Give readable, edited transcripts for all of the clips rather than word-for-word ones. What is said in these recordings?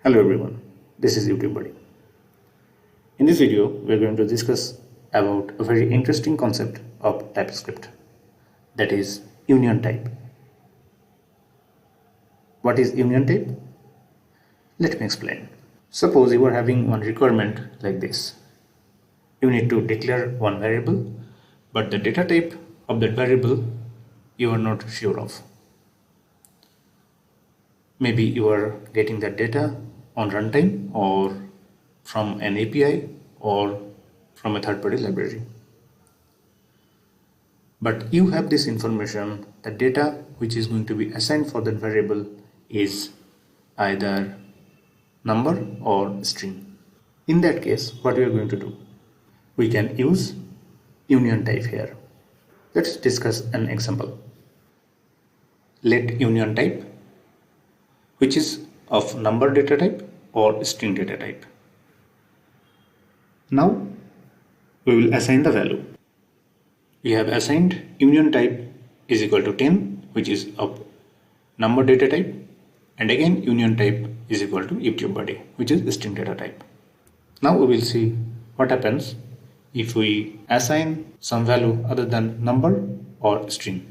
Hello everyone, this is YouTubeBUDDY. In this video, we are going to discuss about a very interesting concept of TypeScript, that is union type. What is union type? Let me explain. Suppose you are having one requirement like this. You need to declare one variable, but the data type of that variable you are not sure of. Maybe you are getting that data on runtime or from an API or from a third-party library. But you have this information, the data which is going to be assigned for that variable is either number or string. In that case, what we are going to do? We can use union type here. Let's discuss an example. Let union type, which is of number data type or string data type. Now we will assign the value. We have assigned union type is equal to 10, which is of number data type, and again union type is equal to YouTubeBUDDY, which is string data type. Now we will see what happens if we assign some value other than number or string.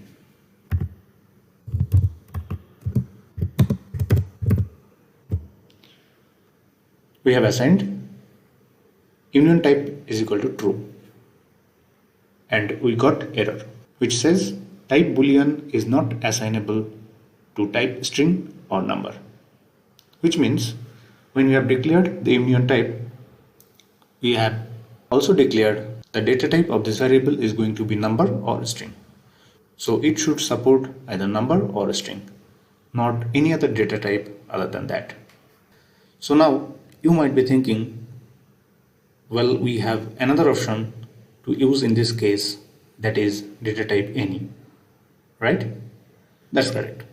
We have assigned union type is equal to true, and we got error which says type boolean is not assignable to type string or number, which means when we have declared the union type, we have also declared the data type of this variable is going to be number or string. So it should support either number or a string, not any other data type other than that. So now you might be thinking, well, we have another option to use in this case, that is data type any, right? That's correct.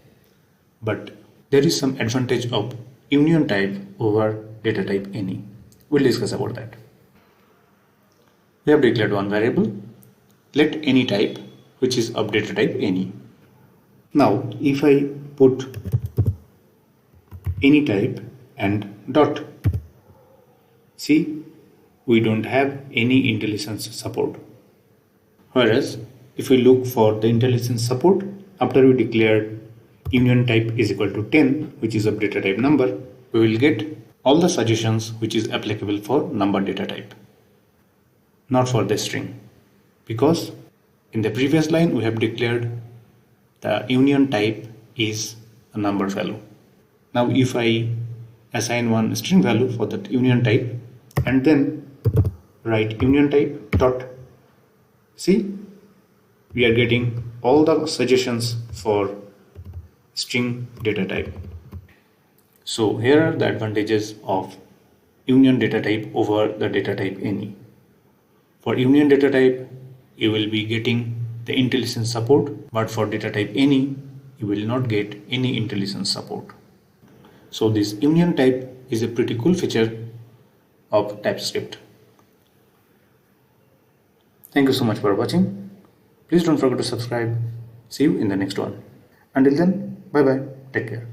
But there is some advantage of union type over data type any. We'll discuss about that. We have declared one variable, let any type, which is of data type any. Now, if I put any type and dot, see, we don't have any IntelliSense support. Whereas if we look for the IntelliSense support, after we declared union type is equal to 10, which is of data type number, we will get all the suggestions which is applicable for number data type, not for the string, because in the previous line we have declared the union type is a number value. Now if I assign one string value for that union type and then write union type dot, see, we are getting all the suggestions for string data type. So here are the advantages of union data type over the data type any. For union data type, you will be getting the IntelliSense support, but for data type any, you will not get any IntelliSense support. So this union type is a pretty cool feature of TypeScript. Thank you so much for watching. Please don't forget to subscribe. See you in the next one. Until then, bye bye. Take care.